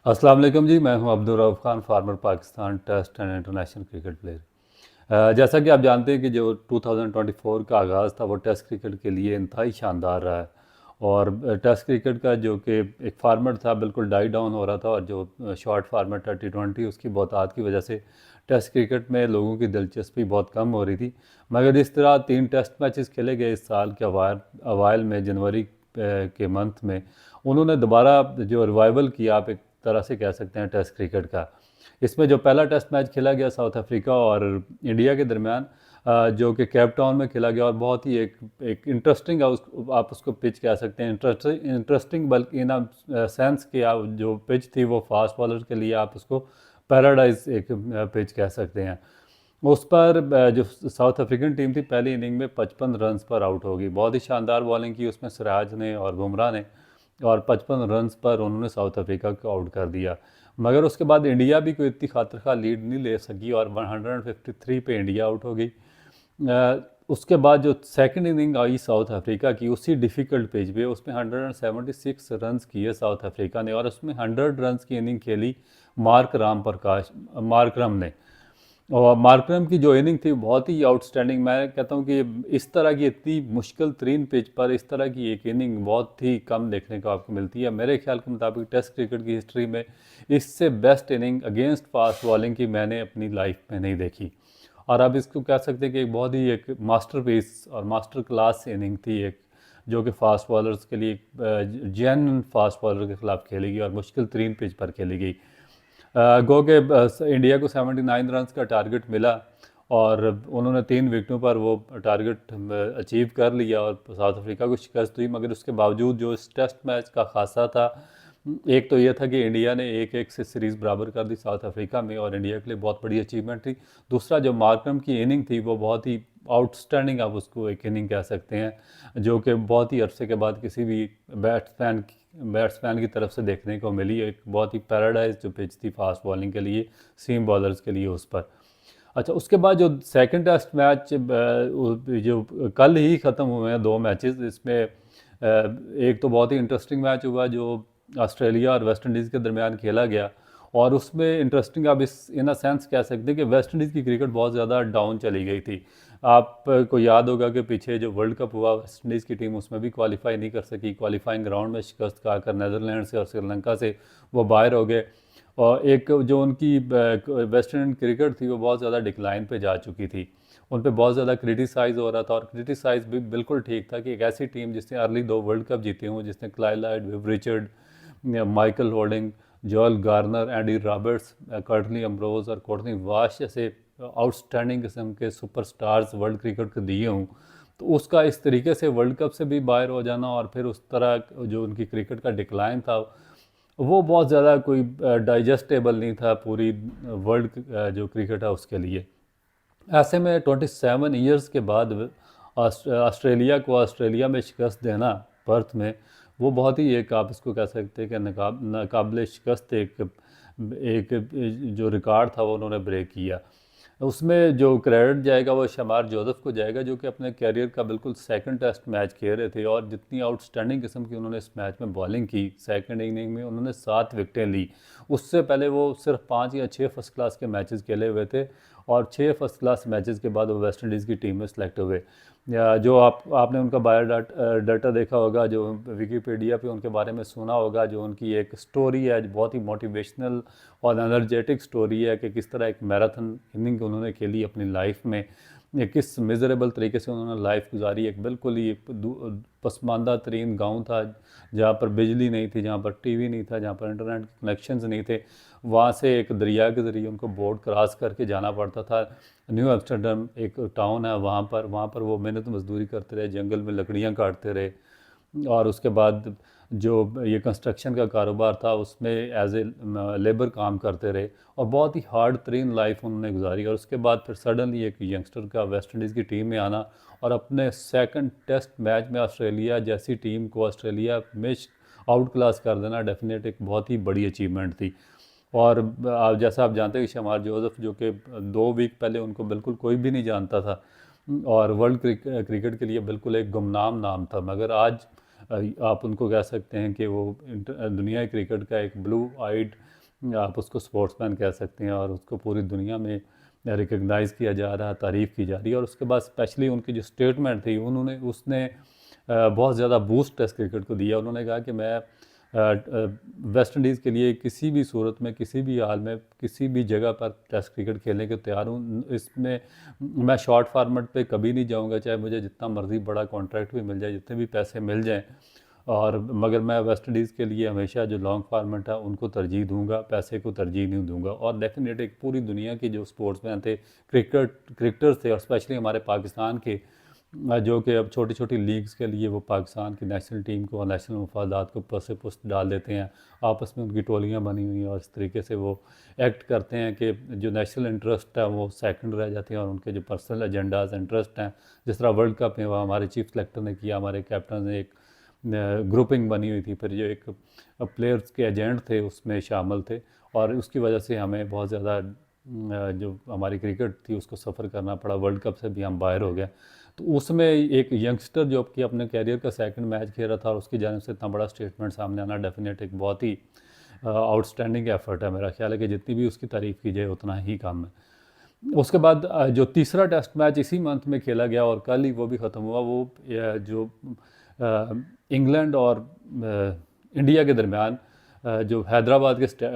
अस्सलाम वालेकुम जी। मैं हूं Abdul Rauf Khan, former Pakistan test and international cricket player. जैसा कि आप जानते हैं कि जो 2024 का आगाज़ था वो टेस्ट क्रिकेट के लिए इंतहाई शानदार रहा है। और टेस्ट क्रिकेट का जो कि एक फार्मेट था बिल्कुल डाई डाउन हो रहा था, और जो शॉर्ट फार्मेट था T20 उसकी बहुतात की वजह से टेस्ट क्रिकेट में लोगों की दिलचस्पी बहुत कम हो रही थी। मगर इस तरह 3 टेस्ट मैचेस खेले गए इस साल के अवाइल में, जनवरी के मंथ में उन्होंने दोबारा जो रिवाइवल किया, आप एक तरह से कह सकते हैं, टेस्ट क्रिकेट का। इसमें जो पहला टेस्ट मैच खेला गया साउथ अफ्रीका और इंडिया के दरमियान, जो कि केप टाउन में खेला गया, और बहुत ही एक इंटरेस्टिंग, आप उसको पिच कह सकते हैं, इंटरेस्टिंग बल्कि इन सेंस कि आप जो पिच थी वो फास्ट बॉलर के लिए आप उसको पैराडाइज एक पिच कह सकते हैं। उस पर जो साउथ अफ्रीकन टीम थी पहली इनिंग में 55 रन्स पर आउट हो गई। बहुत ही शानदार बॉलिंग की उसमें सिराज ने और बुमराह ने, और 55 रन्स पर उन्होंने साउथ अफ्रीका को आउट कर दिया। मगर उसके बाद इंडिया भी कोई इतनी खातिर खा लीड नहीं ले सकी और 153 पे इंडिया आउट हो गई। उसके बाद जो सेकंड इनिंग आई साउथ अफ्रीका की उसी डिफ़िकल्ट पिच पे, उसमें 176 रन्स किए साउथ अफ्रीका ने, और उसमें 100 रन्स की इनिंग खेली मार्करम ने। और मार्करम की जो इनिंग थी बहुत ही आउटस्टैंडिंग। मैं कहता हूँ कि इस तरह की इतनी मुश्किल तरीन पिच पर इस तरह की एक इनिंग बहुत ही कम देखने को आपको मिलती है। मेरे ख्याल के मुताबिक टेस्ट क्रिकेट की हिस्ट्री में इससे best inning against fast bowling की मैंने अपनी लाइफ में नहीं देखी। और अब इसको कह सकते हैं कि एक बहुत ही एक मास्टरपीस और मास्टर क्लास इनिंग थी, एक जो कि फास्ट बॉलर्स के लिए जैन फास्ट बॉलर के खिलाफ खेली गई और मुश्किल तरीन पिच पर खेली गई। गो के इंडिया को 79 रन्स का टारगेट मिला, और उन्होंने 3 विकेटों पर वो टारगेट अचीव कर लिया और साउथ अफ्रीका को शिकस्त हुई। मगर उसके बावजूद जो इस टेस्ट मैच का खासा था, एक तो ये था कि इंडिया ने 1-1 से सीरीज़ बराबर कर दी साउथ अफ्रीका में, और इंडिया के लिए बहुत बड़ी अचीवमेंट थी। दूसरा जो मार्करम की इनिंग थी वो बहुत ही आउटस्टैंडिंग, आप उसको एक इनिंग कह सकते हैं, जो कि बहुत ही अरसे के बाद किसी भी बैट्समैन की तरफ से देखने को मिली। एक बहुत ही पैराडाइज जो पिच थी फास्ट बॉलिंग के लिए, सीम बॉलर्स के लिए उस पर। अच्छा, उसके बाद जो सेकंड टेस्ट मैच जो कल ही ख़त्म हुए हैं 2 मैचेस, इसमें एक तो बहुत ही इंटरेस्टिंग मैच हुआ जो ऑस्ट्रेलिया और वेस्ट इंडीज़ के दरमियान खेला गया। और उसमें इंटरेस्टिंग आप इस इन अ सेंस कह सकते हैं कि वेस्ट इंडीज़ की क्रिकेट बहुत ज़्यादा डाउन चली गई थी। आपको याद होगा कि पीछे जो वर्ल्ड कप हुआ वेस्ट इंडीज़ की टीम उसमें भी क्वालिफाई नहीं कर सकी, क्वालिफाइंग राउंड में शिकस्त खाकर नीदरलैंड से और श्रीलंका से वो बाहर हो गए। और एक जो उनकी वेस्ट इंडीज क्रिकेट थी वो बहुत ज़्यादा डिक्लाइन पे जा चुकी थी। उन पे बहुत ज़्यादा क्रिटिसाइज़ हो रहा था, और क्रिटिसाइज़ भी बिल्कुल ठीक था कि एक ऐसी टीम जिसने अर्ली 2 वर्ल्ड कप जीते हों, जिसने Clive Lloyd, Viv Richard, Michael Holding, Joel Garner, Andy Roberts, Courtney Ambrose और कोर्टनी वाश जैसे आउटस्टैंडिंग किस्म के सुपरस्टार्स वर्ल्ड क्रिकेट को दिए हों, तो उसका इस तरीके से वर्ल्ड कप से भी बाहर हो जाना और फिर उस तरह जो उनकी क्रिकेट का डिक्लाइन था, वो बहुत ज़्यादा कोई डाइजेस्टेबल नहीं था पूरी वर्ल्ड जो क्रिकेट है उसके लिए। ऐसे में 27 ईयर्स के बाद ऑस्ट्रेलिया को ऑस्ट्रेलिया में शिकस्त देना पर्थ में, वो बहुत ही एक, आप इसको कह सकते हैं कि नाकाबिले शिकस्त एक एक जो रिकॉर्ड था वो उन्होंने ब्रेक किया। उसमें जो क्रेडिट जाएगा वो शमार जोसेफ को जाएगा, जो कि अपने कैरियर का बिल्कुल सेकंड टेस्ट मैच खेल रहे थे, और जितनी आउटस्टैंडिंग किस्म की उन्होंने इस मैच में बॉलिंग की, सेकंड इनिंग में उन्होंने 7 विकेटें ली। उससे पहले वो सिर्फ 5 या 6 फर्स्ट क्लास के मैचेस खेले हुए थे, और 6 फर्स्ट क्लास मैचेस के बाद वो वेस्ट इंडीज़ की टीम में सेलेक्ट हुए। या जो आपने उनका डाटा देखा होगा, जो विकीपीडिया पे उनके बारे में सुना होगा, जो उनकी एक स्टोरी है बहुत ही मोटिवेशनल और एनर्जेटिक स्टोरी है कि किस तरह एक मैराथन इनिंग उन्होंने खेली अपनी लाइफ में, या किस मिज़रेबल तरीके से उन्होंने लाइफ गुजारी। एक बिल्कुल ही पसमानदा तरीन गाँव था, जहाँ पर बिजली नहीं थी, जहाँ पर टीवी नहीं था, जहाँ पर इंटरनेट कनेक्शंस नहीं थे। वहाँ से एक दरिया के ज़रिए उनको बोट क्रॉस करके जाना पड़ता था। न्यू एम्स्टर्डम एक टाउन है, वहाँ पर वो मेहनत मजदूरी करते रहे, जंगल में लकड़ियाँ काटते रहे। और उसके बाद जो ये कंस्ट्रक्शन का कारोबार था उसमें एज ए लेबर काम करते रहे, और बहुत ही हार्ड तरीन लाइफ उन्होंने गुजारी। और उसके बाद फिर सडनली एक यंगस्टर का वेस्ट इंडीज़ की टीम में आना, और अपने सेकंड टेस्ट मैच में ऑस्ट्रेलिया जैसी टीम को ऑस्ट्रेलिया में आउट क्लास कर देना, डेफिनेट एक बहुत ही बड़ी अचीवमेंट थी। और जैसा आप जानते हैं कि शमार जोसेफ, जो कि 2 वीक पहले उनको बिल्कुल कोई भी नहीं जानता था, और वर्ल्ड क्रिकेट के लिए बिल्कुल एक गुमनाम नाम था, मगर आज आप उनको कह सकते हैं कि वो दुनिया क्रिकेट का एक ब्लू आइड, आप उसको स्पोर्ट्समैन कह सकते हैं, और उसको पूरी दुनिया में रिकग्नाइज़ किया जा रहा है, तारीफ़ की जा रही है। और उसके बाद स्पेशली उनकी जो स्टेटमेंट थी, उसने बहुत ज़्यादा बूस्ट टेस्ट क्रिकेट को दिया। उन्होंने कहा कि मैं वेस्ट इंडीज़ के लिए किसी भी सूरत में, किसी भी हाल में, किसी भी जगह पर टेस्ट क्रिकेट खेलने को तैयार हूँ। इसमें मैं शॉर्ट फार्मेट पे कभी नहीं जाऊँगा, चाहे मुझे जितना मर्ज़ी बड़ा कॉन्ट्रैक्ट भी मिल जाए, जितने भी पैसे मिल जाएँ, और मगर मैं वेस्ट इंडीज़ के लिए हमेशा जो लॉन्ग फार्मेट है उनको तरजीह दूंगा, पैसे को तरजीह नहीं दूंगा। और डेफिनेट एक पूरी दुनिया के जो स्पोर्ट्समैन थे, क्रिकेटर्स थे, और स्पेशली हमारे पाकिस्तान के, जो कि अब छोटी छोटी लीग्स के लिए वो पाकिस्तान की नेशनल टीम को और नेशनल मफादात को पसे पुस्त डाल देते हैं। आपस में उनकी टोलियाँ बनी हुई हैं, और इस तरीके से वो एक्ट करते हैं कि जो नेशनल इंटरेस्ट है वो सेकंड रह जाते हैं, और उनके जो पर्सनल एजेंडाज इंटरेस्ट हैं, जिस तरह वर्ल्ड कप में वह हमारे चीफ सेलेक्टर ने किया, हमारे कैप्टन ने एक ग्रुपिंग बनी हुई थी, फिर जो एक प्लेयर्स के एजेंट थे उसमें शामिल थे, और उसकी वजह से हमें बहुत ज़्यादा जो हमारी क्रिकेट थी उसको सफ़र करना पड़ा। वर्ल्ड कप से भी हम बाहर हो गए। तो उसमें एक यंगस्टर जो कि अपने कैरियर का सेकंड मैच खेल रहा था, और उसकी जानिब से इतना बड़ा स्टेटमेंट सामने आना डेफिनेट एक बहुत ही आउटस्टैंडिंग एफर्ट है। मेरा ख्याल है कि जितनी भी उसकी तारीफ़ की जाए उतना ही कम है। उसके बाद जो तीसरा टेस्ट मैच इसी मंथ में खेला गया और कल ही वो भी ख़त्म हुआ, वो जो इंग्लैंड और इंडिया के दरमियान जो हैदराबाद के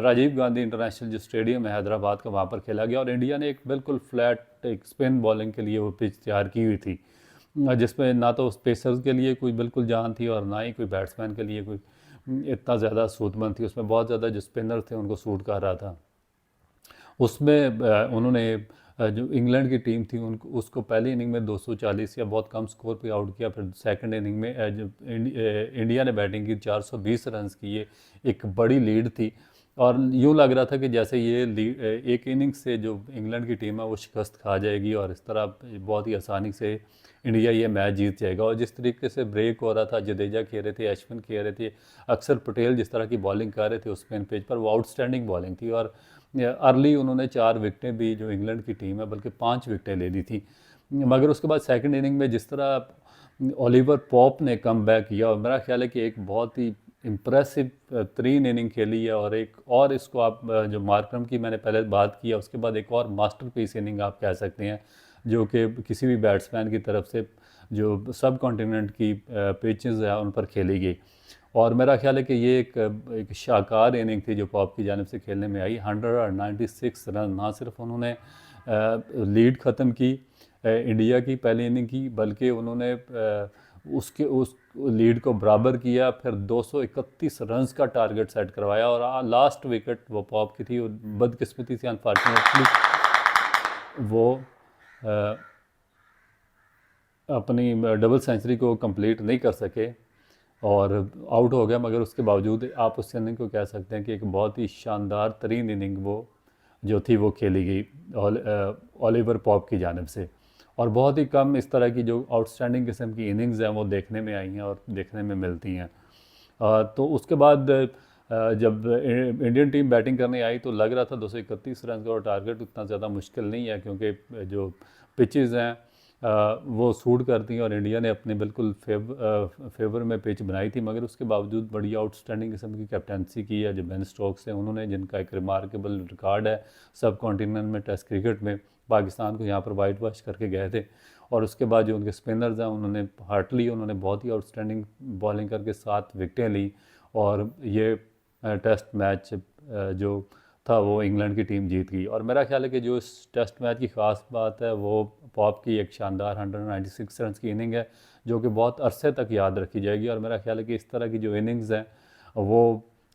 राजीव गांधी इंटरनेशनल जो स्टेडियम है हैदराबाद का, वहाँ पर खेला गया। और इंडिया ने एक बिल्कुल फ्लैट एक स्पिन बॉलिंग के लिए वो पिच तैयार की हुई थी, जिसमें ना तो पेसर्स के लिए कोई बिल्कुल जान थी, और ना ही कोई बैट्समैन के लिए कोई इतना ज़्यादा सूदमंद थी। उसमें बहुत ज़्यादा जो स्पिनर थे उनको सूट कर रहा था। उसमें उन्होंने जो इंग्लैंड की टीम थी उनको उसको पहली इनिंग में 240 या बहुत कम स्कोर पे आउट किया। फिर सेकंड इनिंग में जो इंडिया ने बैटिंग की 420 रन्स की, ये एक बड़ी लीड थी, और यूँ लग रहा था कि जैसे ये एक इनिंग से जो इंग्लैंड की टीम है वो शिकस्त खा जाएगी, और इस तरह बहुत ही आसानी से इंडिया ये मैच जीत जाएगा। और जिस तरीके से ब्रेक हो रहा था, जडेजा खेल रहे थे, अश्विन खेल रहे थे, अक्षर पटेल जिस तरह की बॉलिंग कर रहे थे उस स्पिन पेज पर, वो आउटस्टैंडिंग बॉलिंग थी। और अर्ली उन्होंने 4 विकेटें भी, जो इंग्लैंड की टीम है, बल्कि 5 विकेटें ले ली थी। मगर उसके बाद सेकंड इनिंग में जिस तरह ओलिवर पॉप ने कम बैक किया, और मेरा ख्याल है कि एक बहुत ही इम्प्रेसिव 3 इनिंग खेली है। और एक और इसको आप जो मार्करम की मैंने पहले बात किया, उसके बाद एक और मास्टरपीस इनिंग आप कह सकते हैं, जो कि किसी भी बैट्समैन की तरफ से जो सब कॉन्टिनेंट की पिचेस है उन पर खेली गई। और मेरा ख्याल है कि ये एक शानदार इनिंग थी जो पॉप की जानिब से खेलने में आई। 196 रन, ना सिर्फ उन्होंने लीड ख़त्म की इंडिया की पहली इनिंग की, बल्कि उन्होंने उसके उस लीड को बराबर किया, फिर 231 रन्स का टारगेट सेट करवाया, और लास्ट विकेट वो पॉप की थी। बदकिस्मती से अनफॉर्चुनेटली वो अपनी डबल सेंचुरी को कंप्लीट नहीं कर सके और आउट हो गया। मगर उसके बावजूद आप उस इनिंग को कह सकते हैं कि एक बहुत ही शानदार तरीन इनिंग वो जो थी वो खेली गई ओलिवर पॉप की जानिब से। और बहुत ही कम इस तरह की जो आउटस्टैंडिंग किस्म की इनिंग्स हैं वो देखने में आई हैं और देखने में मिलती हैं। तो उसके बाद जब इंडियन टीम बैटिंग करने आई तो लग रहा था 231 रन का टारगेट उतना ज़्यादा मुश्किल नहीं है, क्योंकि जो पिचेस हैं वो सूट करती हैं, और इंडिया ने अपने बिल्कुल फेवर में पिच बनाई थी। मगर उसके बावजूद बड़ी आउटस्टैंडिंग किस्म की कैप्टनसी की है जो बेन स्टोक्स हैं उन्होंने, जिनका एक रिमार्केबल रिकॉर्ड है सब कॉन्टिनेंट में टेस्ट क्रिकेट में। पाकिस्तान को यहाँ पर वाइट वॉश करके गए थे। और उसके बाद जो उनके स्पिनर्स हैं उन्होंने बहुत ही आउटस्टैंडिंग बॉलिंग करके 7 विकेटें ली, और ये टेस्ट मैच जो था वो इंग्लैंड की टीम जीत गई। और मेरा ख्याल है कि जो इस टेस्ट मैच की ख़ास बात है वो पॉप की एक शानदार 196 रन की इनिंग है, जो कि बहुत अरसे तक याद रखी जाएगी। और मेरा ख्याल है कि इस तरह की जो इनिंग्स हैं वो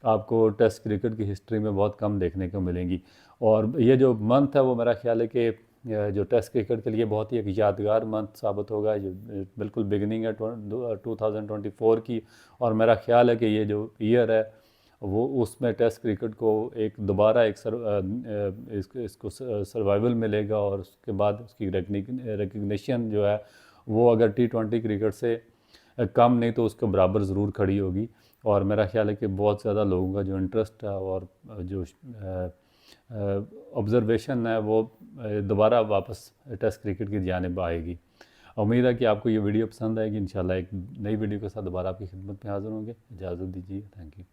आपको टेस्ट क्रिकेट की हिस्ट्री में बहुत कम देखने को मिलेंगी। और ये जो मंथ है वो मेरा ख्याल है कि जो टेस्ट क्रिकेट के लिए बहुत ही एक यादगार मंथ साबित होगा, जो बिल्कुल बिगनिंग है 2024 की। और मेरा ख्याल है कि ये जो ईयर है वो उसमें टेस्ट क्रिकेट को एक दोबारा इसको सर्वाइवल मिलेगा, और उसके बाद उसकी रिकग्निशन जो है वो अगर T20 क्रिकेट से कम नहीं तो उसके बराबर ज़रूर खड़ी होगी। और मेरा ख्याल है कि बहुत ज़्यादा लोगों का जो इंटरेस्ट है और जो ऑब्ज़र्वेशन है वो दोबारा वापस टेस्ट क्रिकेट की जानिब आएगी। उम्मीद है कि आपको ये वीडियो पसंद आएगी। इंशाल्लाह एक नई वीडियो के साथ दोबारा आपकी खिदमत में हाज़िर होंगे। इजाज़त दीजिए। Thank you.